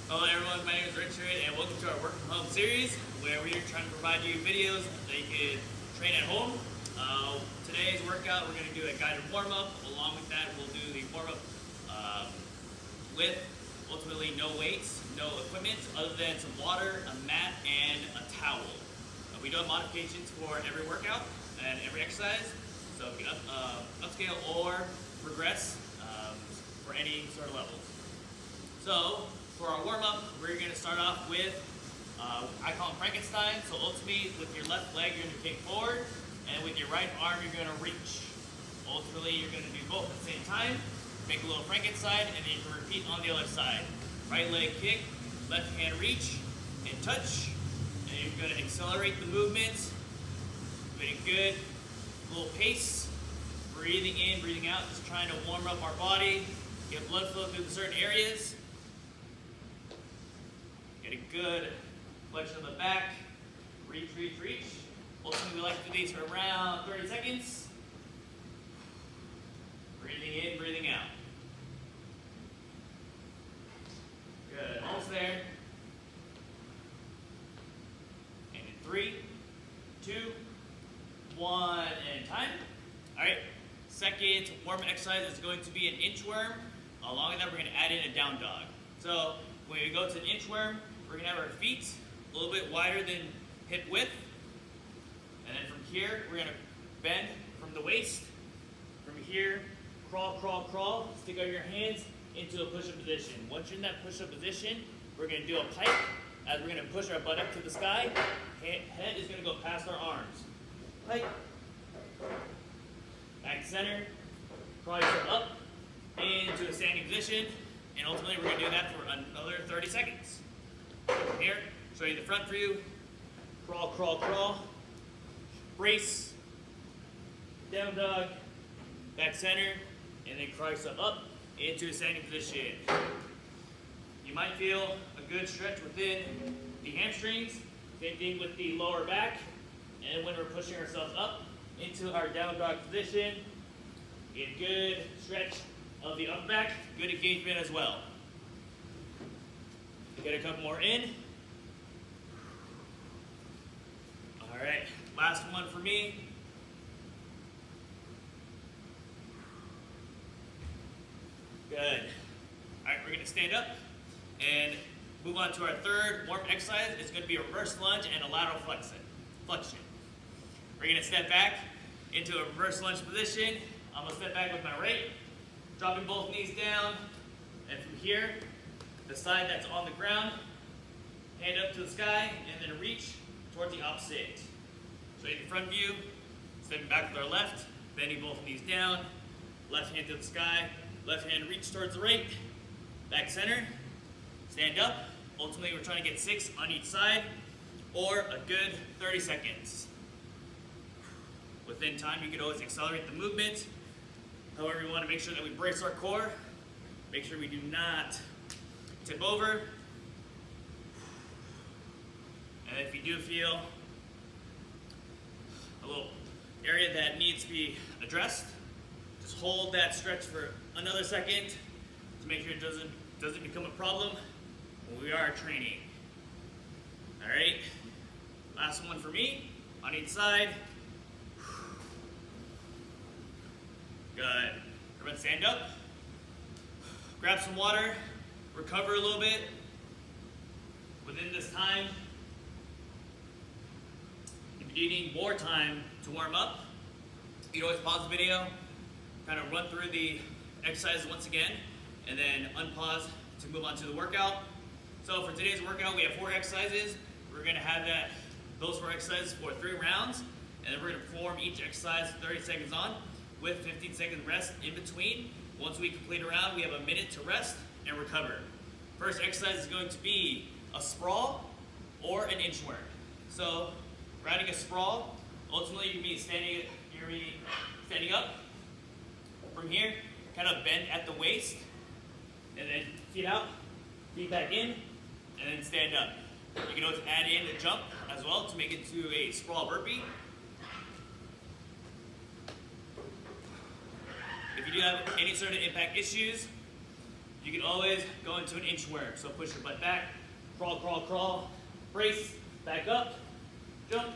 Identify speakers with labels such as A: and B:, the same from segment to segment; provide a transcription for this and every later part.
A: Hello everyone, my name is Richard and welcome to our Work From Home series where we are trying to provide you videos that you can train at home. Today's workout we're going to do a guided warm-up. Along with that we'll do the warm-up with ultimately no weights, no equipment other than some water, a mat, and a towel. We do have modifications for every workout and every exercise, so we can upscale or regress for any sort of levels. So for our warm-up, we're going to start off with, I call them Frankensteins. So ultimately, with your left leg, you're going to kick forward, and with your right arm, you're going to reach. Ultimately, you're going to do both at the same time. Make a little Frankenstein, and then you can repeat on the other side. Right leg kick, left hand reach, and touch. And you're going to accelerate the movements. Getting good, little pace. Breathing in, breathing out, just trying to warm up our body, get blood flow through the certain areas. Get a good flexion of the back. Reach, reach, reach. Ultimately, we like to do these for around 30 seconds. Breathing in, breathing out. Good, almost there. And in 3, 2, 1, and time. All right, second warm exercise is going to be an inchworm. Along with that, we're going to add in a down dog. So when we go to an inchworm, we're going to have our feet a little bit wider than hip width. And then from here, we're going to bend from the waist. From here, crawl, crawl, crawl. Stick out your hands into a push-up position. Once you're in that push-up position, we're going to do a pike as we're going to push our butt up to the sky. Head is going to go past our arms. Pike. Back to center. Crawl yourself up into a standing position. And ultimately, we're going to do that for another 30 seconds. From here, show you the front view. Crawl, crawl, crawl. Brace. Down dog. Back center. And then crawl yourself up into a standing position. You might feel a good stretch within the hamstrings. Same thing with the lower back. And when we're pushing ourselves up into our down dog position, get a good stretch of the upper back. Good engagement as well. Get a couple more in. All right, last one for me. Good. All right, we're going to stand up and move on to our third warm exercise. It's going to be a reverse lunge and a lateral flexion. We're going to step back into a reverse lunge position. I'm going to step back with my right, dropping both knees down, and from here, the side that's on the ground, hand up to the sky, and then reach towards the opposite. So in the front view, stepping back with our left, bending both knees down, left hand to the sky, left hand reach towards the right, back center, stand up. Ultimately, we're trying to get 6 on each side, or a good 30 seconds. Within time, you can always accelerate the movement. However, we want to make sure that we brace our core, make sure we do not tip over. And if you do feel a little area that needs to be addressed, just hold that stretch for another second to make sure it doesn't become a problem when we are training. All right, last one for me on each side. Good. Everyone stand up. Grab some water. Recover a little bit. Within this time, if you need more time to warm up, you can always pause the video, kind of run through the exercises once again, and then unpause to move on to the workout. So for today's workout, we have 4 exercises. We're going to have those 4 exercises for 3 rounds, and then we're going to perform each exercise 30 seconds on with 15 seconds rest in between. Once we complete a round, we have a minute to rest and recover. First exercise is going to be a sprawl or an inchworm. So, riding a sprawl, ultimately you're going to be standing up. From here, kind of bend at the waist, and then feet out, feet back in, and then stand up. You can always add in a jump as well to make it to a sprawl burpee. If you do have any sort of impact issues, you can always go into an inchworm. So push your butt back, crawl, crawl, crawl, brace, back up, jump,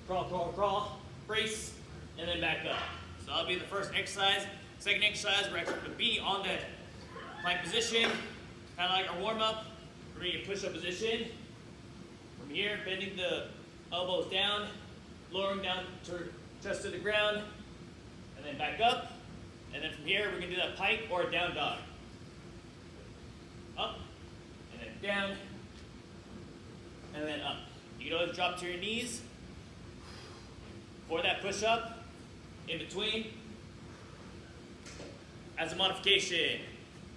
A: crawl, crawl, crawl, brace, and then back up. So that'll be the first exercise. Second exercise, we're actually going to be on that plank position, kind of like our warm-up. We're going to push-up position. From here, bending the elbows down, lowering down to chest to the ground, and then back up. And then from here, we're going to do that pike or a down dog. Up, and then down, and then up. You can always drop to your knees for that push-up, in between, as a modification.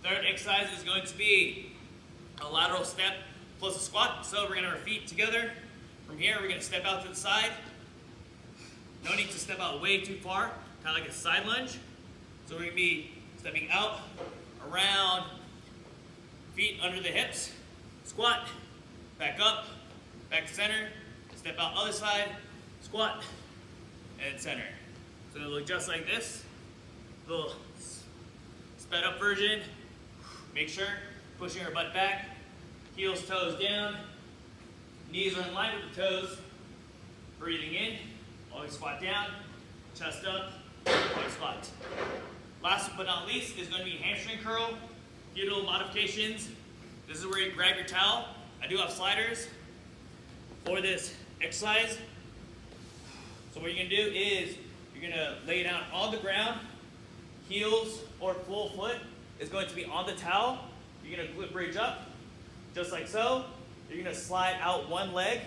A: Third exercise is going to be a lateral step plus a squat. So we're going to have our feet together. From here, we're going to step out to the side. No need to step out way too far, kind of like a side lunge. So we're going to be stepping out, around, feet under the hips, squat, back up, back to center, step out other side, squat, and center. So it'll look just like this. Little sped up version. Make sure pushing our butt back, heels, toes down, knees are in line with the toes. Breathing in, always squat down, chest up, always squat. Last but not least is going to be hamstring curl. Few little modifications. This is where you grab your towel. I do have sliders for this exercise. So what you're going to do is you're going to lay down on the ground. Heels or full foot is going to be on the towel. You're going to glute bridge up, just like so. You're going to slide out one leg,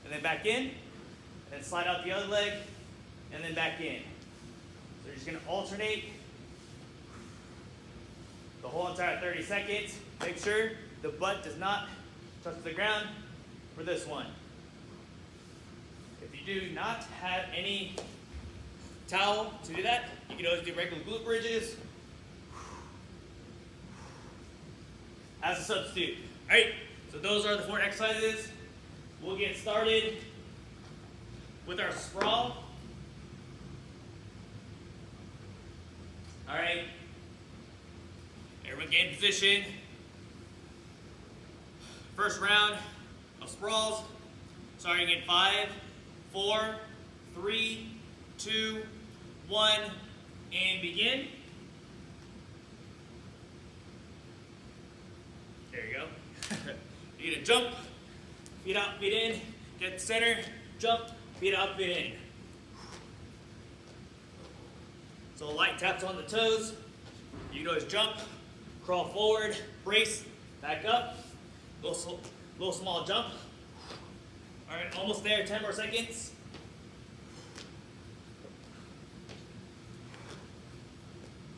A: and then back in, and then slide out the other leg, and then back in. So you're just going to alternate the whole entire 30 seconds. Make sure the butt does not touch the ground for this one. If you do not have any towel to do that, you can always do regular glute bridges as a substitute. All right, so those are the 4 exercises. We'll get started with our sprawl. All right, everyone get in position. First round of sprawls, starting in 5, 4, 3, 2, 1, and begin. There you go. You're gonna jump, feet out, feet in, get the center, jump, feet out, feet in. So light taps on the toes. You can always jump, crawl forward, brace, back up, little small jump. All right, almost there, 10 more seconds.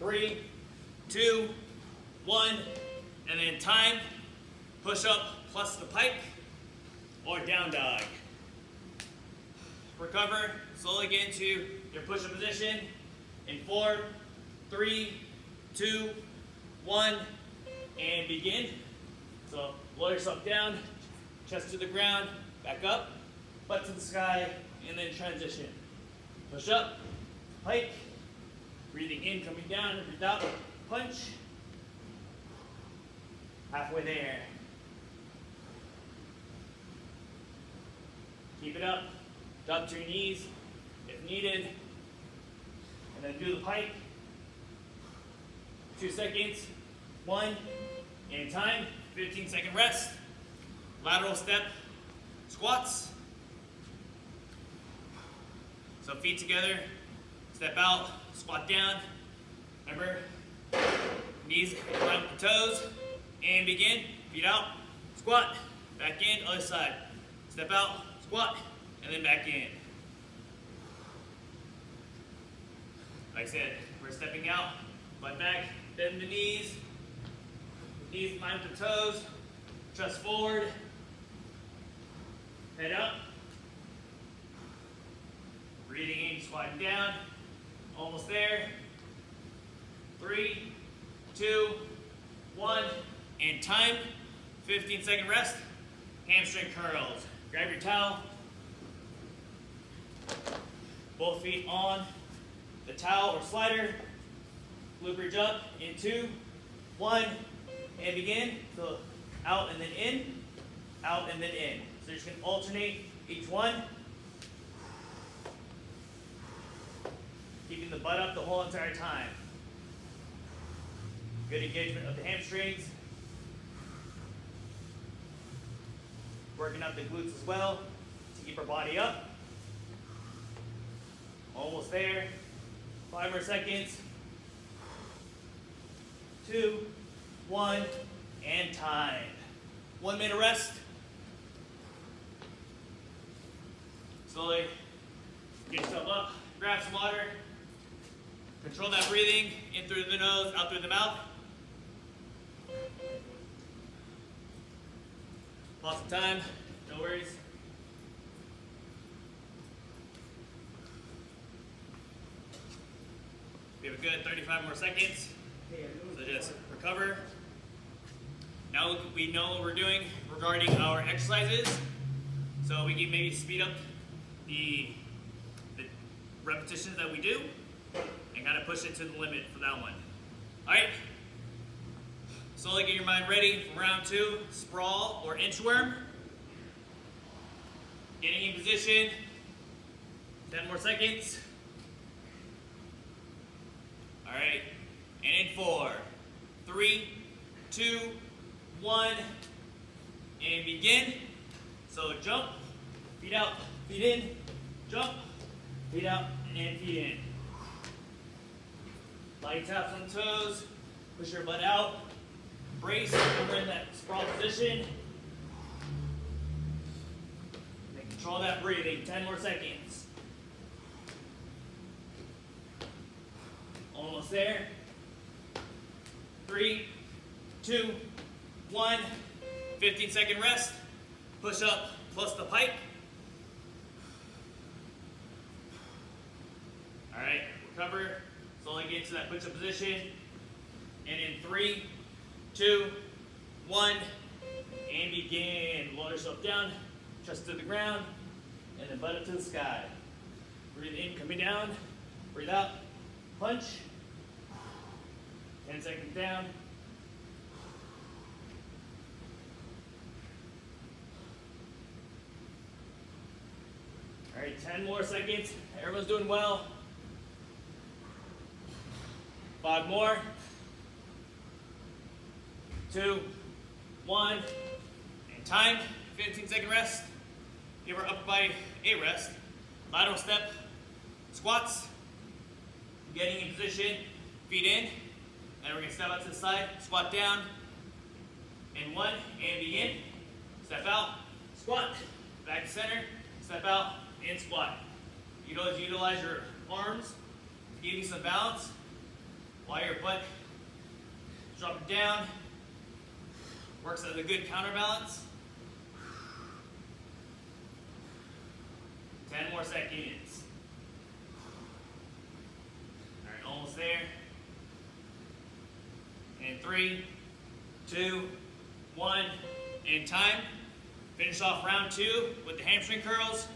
A: 3, 2, 1, and then time. Push up plus the pike or down dog. Recover, slowly get into your push-up position in 4, 3, 2, 1, and begin. So lower yourself down, chest to the ground, back up, butt to the sky, and then transition. Push up, pike, breathing in, coming down, breathe out, punch. Halfway there. Keep it up, drop to your knees if needed, and then do the pike. 2 seconds, 1, and time, 15-second rest. Lateral step, squats. So feet together, step out, squat down. Remember, knees in line with the toes, and begin. Feet out, squat, back in, other side. Step out, squat, and then back in. Like I said, we're stepping out, butt back, bend the knees in line with the toes, chest forward, head up, breathing in, squatting down, almost there. 3, 2, 1, and time. 15-second rest. Hamstring curls. Grab your towel. Both feet on the towel or slider. Glute bridge up in 2, 1, and begin. So out and then in, out and then in. So you're just going to alternate each one. Keeping the butt up the whole entire time. Good engagement of the hamstrings. Working out the glutes as well to keep our body up. Almost there. 5 more seconds. 2, 1, and time. 1 minute rest. Slowly get yourself up, grab some water. Control that breathing, in through the nose, out through the mouth. Pause some time, no worries. We have a good 35 more seconds. So just recover. Now we know what we're doing regarding our exercises. So we can maybe speed up the repetitions that we do and kind of push it to the limit for that one. All right. Slowly get your mind ready for round 2, sprawl or inchworm. Getting in position. 10 more seconds. All right. And in 4, 3, 2, 1, and begin. So jump, feet out, feet in, jump, feet out, and feet in. Light taps on the toes, push your butt out, brace, and we're in that sprawl position. And control that breathing, 10 more seconds. Almost there. 3, 2, 1, 15-second rest. Push up plus the pike. All right, recover. Slowly get into that push-up position. And in 3, 2, 1, and begin. Lower yourself down, chest to the ground, and then butt up to the sky. Breathe in, coming down. Breathe out, punch. 10 seconds down. All right, 10 more seconds. Everyone's doing well. 5 more. 2, 1, and time. 15-second rest. Give our upper body a rest. Lateral step, squats. Getting in position, feet in. And we're going to step out to the side, squat down. And 1, and begin. Step out, squat, back to center, step out, and squat. You know, utilize your arms to give you some balance while your butt dropping down. Works as a good counterbalance. 10 more seconds. All right, almost there. And 3, 2, 1, and time. Finish off round 2 with the hamstring curls.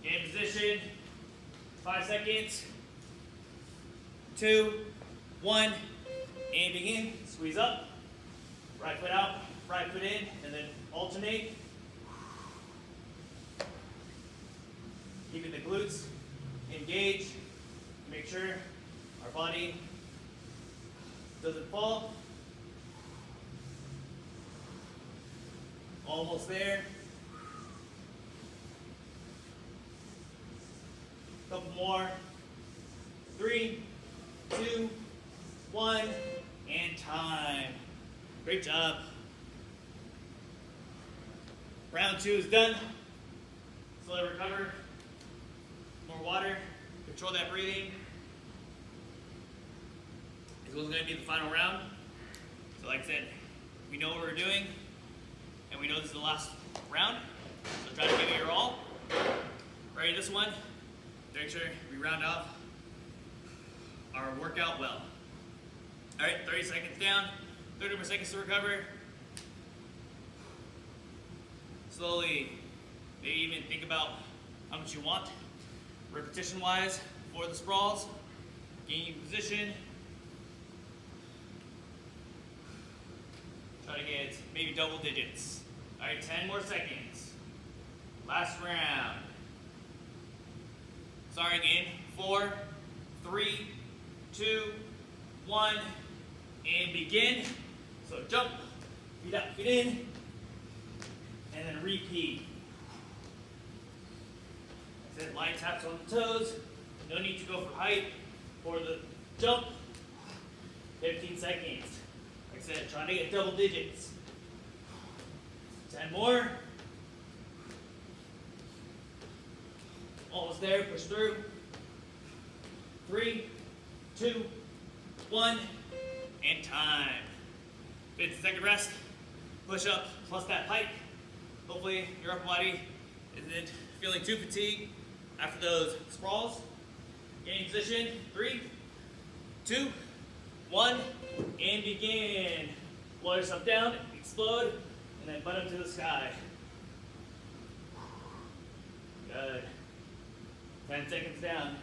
A: Get in position. 5 seconds. 2, 1, and begin. Squeeze up. Right foot out, right foot in, and then alternate. Keeping the glutes engaged. Make sure our body doesn't fall. Almost there. Couple more. 3, 2, 1, and time. Great job. Round 2 is done. Slowly recover. More water. Control that breathing. This was going to be the final round. So like I said, we know what we're doing, and we know this is the last round. So try to give it your all. Ready this one? Make sure we round off our workout well. All right, 30 seconds down, 30 more seconds to recover. Slowly, maybe even think about how much you want repetition-wise for the sprawls. Gaining position. Try to get maybe double digits. All right, 10 more seconds. Last round. Starting in 4, 3, 2, 1, and begin. So jump, feet up, feet in, and then repeat. I said light taps on the toes. No need to go for height for the jump. 15 seconds. Like I said, trying to get double digits. 10 more. Almost there, push through. 3, 2, 1, and time. 15-second rest. Push up plus that pike. Hopefully your upper body isn't feeling too fatigued after those sprawls. Gaining position. 3, 2, 1, and begin. Lower yourself down, explode, and then butt up to the sky. Good. 10 seconds down.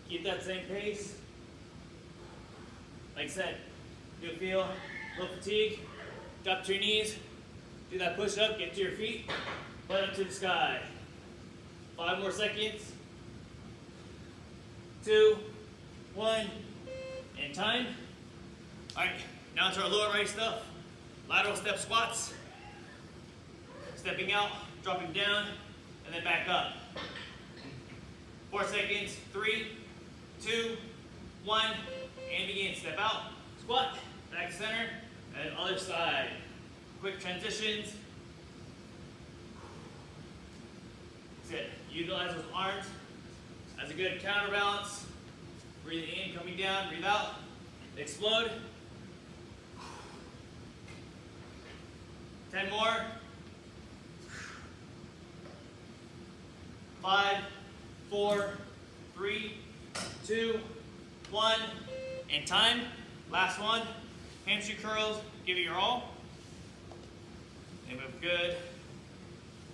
A: Keep that same pace. Like I said, if you feel a little fatigue, drop to your knees, do that push up, get to your feet, butt up to the sky. 5 more seconds. 2, 1, and time. All right, now to our lower body stuff. Lateral step squats. Stepping out, dropping down, and then back up. 4 seconds. 3, 2, 1, and begin. Step out, squat, back to center, and other side. Quick transitions. That's it. Utilize those arms as a good counterbalance. Breathing in, coming down, breathe out, explode. 10 more. 5, 4, 3, 2, 1, and time. Last one. Hamstring curls. Give it your all. And move good.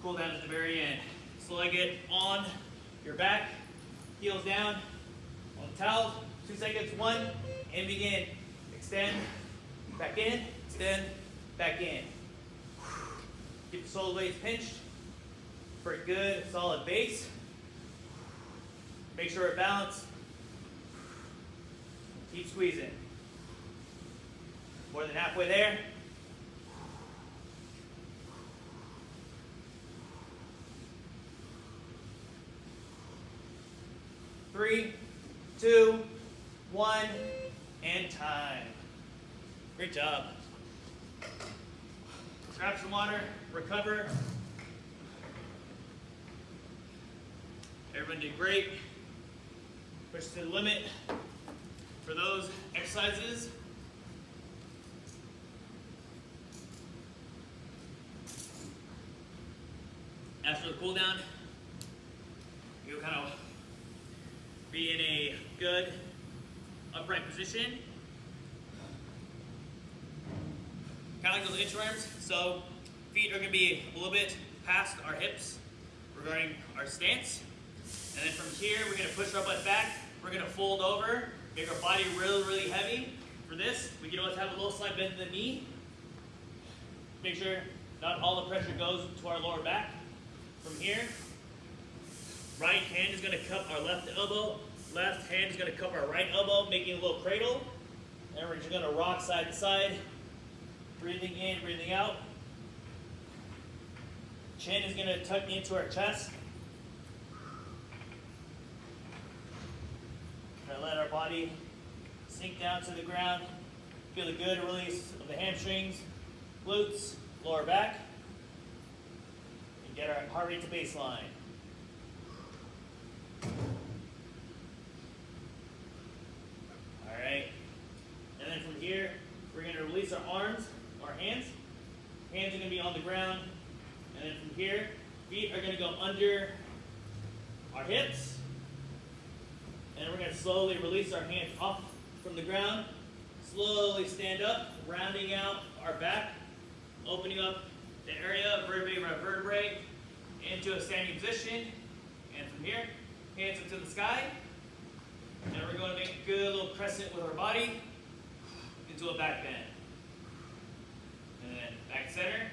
A: Cool down at the very end. Slowly get on your back, heels down, on the towel. 2 seconds. 1, and begin. Extend, back in, extend, back in. Keep the shoulder blades pinched for a good, solid base. Make sure it's balanced. Keep squeezing. More than halfway there. Three, 2, 1, and time. Great job. Grab some water, recover. Everyone did great. Push to the limit for those exercises. After the cool down, you'll kind of be in a good upright position. Kind of like those inchworms. So feet are going to be a little bit past our hips regarding our stance. And then from here, we're going to push our butt back. We're going to fold over, make our body really, really heavy. For this, we can always have a little slight bend in the knee. Make sure not all the pressure goes to our lower back. From here, right hand is going to cup our left elbow. Left hand is going to cup our right elbow, making a little cradle. And we're just going to rock side to side. Breathing in, breathing out. Chin is going to tuck into our chest. Gonna let our body sink down to the ground. Feel a good release of the hamstrings, glutes, lower back. And get our heart rate to baseline. Alright. And then from here, we're going to release our arms, our hands. Hands are going to be on the ground. And then from here, feet are going to go under our hips. And we're going to slowly release our hands off from the ground. Slowly stand up, rounding out our back, opening up the area vertebrae by vertebrae into a standing position. And from here, hands up to the sky. And we're going to make a good little crescent with our body into a back bend. And then back center,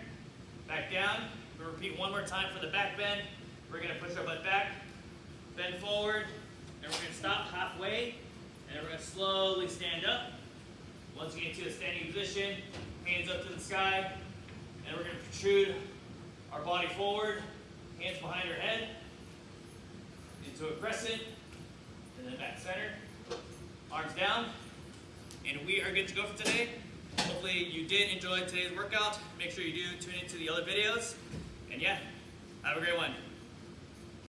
A: back down. We'll repeat one more time for the back bend. We're going to push our butt back, bend forward, and we're going to stop halfway, and we're going to slowly stand up. Once we get to a standing position, hands up to the sky, and we're going to protrude our body forward, hands behind our head, into a crescent, and then back center, arms down, and we are good to go for today. Hopefully you did enjoy today's workout. Make sure you do tune into the other videos, and yeah, have a great one.